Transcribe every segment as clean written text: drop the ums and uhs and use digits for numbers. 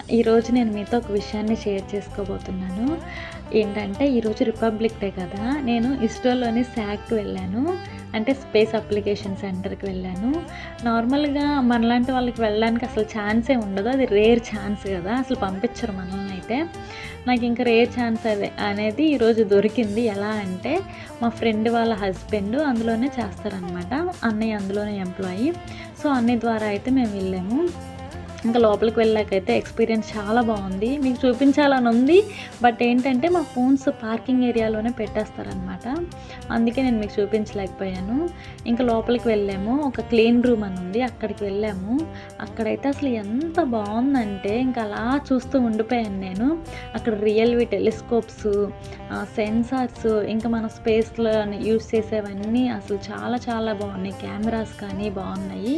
ఈరోజు నేను మీతో ఒక విషయాన్ని షేర్ చేసుకోబోతున్నాను. ఏంటంటే ఈరోజు రిపబ్లిక్ డే కదా! నేను ఇస్రోలోని శాట్‌కి వెళ్ళాను. అంటే స్పేస్ అప్లికేషన్ సెంటర్‌కి వెళ్ళాను. నార్మల్‌గా మనలాంటి వాళ్ళకి వెళ్ళడానికి అసలు ఛాన్సే ఉండదు. అది రేర్ ఛాన్స్ కదా! అసలు పంపించరు మనల్నయితే. నాకింక రేర్ ఛాన్స్ అనేది ఈరోజు దొరికింది. ఎలా అంటే మా ఫ్రెండ్ వాళ్ళ హస్బెండ్ అందులోనే చేస్తారనమాట. అన్నయ్య అందులోనే ఎంప్లాయీ. సో, అన్నయ్య ద్వారా అయితే మేము వెళ్ళాము. ఇంకా లోపలికి వెళ్ళాకైతే ఎక్స్‌పీరియన్స్ చాలా బావుంది. మీకు చూపించాలని ఉంది. బట్ ఏంటంటే మా ఫోన్స్ పార్కింగ్ ఏరియాలోనే పెట్టేస్తారనమాట. అందుకే నేను మీకు చూపించలేకపోయాను. ఇంకా లోపలికి వెళ్ళాము. ఒక క్లీన్ రూమ్ అని ఉంది. అక్కడికి వెళ్ళాము. అక్కడైతే అసలు ఎంత బావుందంటే ఇంకా అలా చూస్తూ ఉండిపోయాను నేను. అక్కడ రియల్‌వి టెలిస్కోప్స్, సెన్సార్స్, ఇంకా మన స్పేస్‌లో యూజ్ చేసేవన్నీ అసలు చాలా చాలా బావున్నాయి. కెమెరాస్ కానీ బావున్నాయి.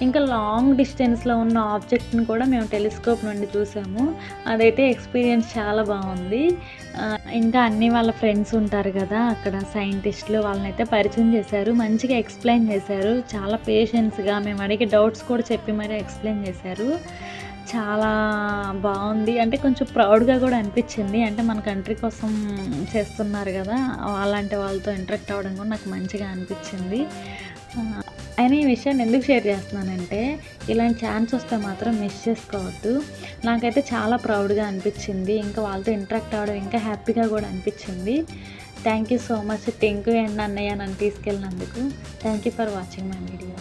ఇంకా లాంగ్ డిస్టెన్స్‌లో ఉన్న ఆబ్జెక్ట్‌ని కూడా మేము టెలిస్కోప్ నుండి చూసాము. అదైతే ఎక్స్‌పీరియన్స్ చాలా బావుంది. ఇంకా అన్నీ వాళ్ళ ఫ్రెండ్స్ ఉంటారు కదా! అక్కడ సైంటిస్ట్‌లు వాళ్ళనైతే పరిచయం చేశారు. మంచిగా ఎక్స్‌ప్లెయిన్ చేశారు. చాలా పేషెన్స్‌గా మేము అడిగే డౌట్స్ కూడా చెప్పి మరీ ఎక్స్‌ప్లెయిన్ చేశారు. చాలా బావుంది. అంటే కొంచెం ప్రౌడ్‌గా కూడా అనిపించింది. అంటే మన కంట్రీ కోసం చేస్తున్నారు కదా! అలాంటి వాళ్ళతో ఇంటరాక్ట్ అవ్వడం కూడా నాకు మంచిగా అనిపించింది. అయినా ఈ విషయాన్ని ఎందుకు షేర్ చేస్తున్నానంటే, ఇలాంటి ఛాన్స్ వస్తే మాత్రం మిస్ చేసుకోవద్దు. నాకైతే చాలా ప్రౌడ్‌గా అనిపించింది. ఇంకా వాళ్ళతో ఇంటరాక్ట్ అవ్వడం ఇంకా హ్యాపీగా కూడా అనిపించింది. Thank you so much Tinku and అన్నయ్య నన్ను తీసుకెళ్ళినందుకు. Thank you for watching my video.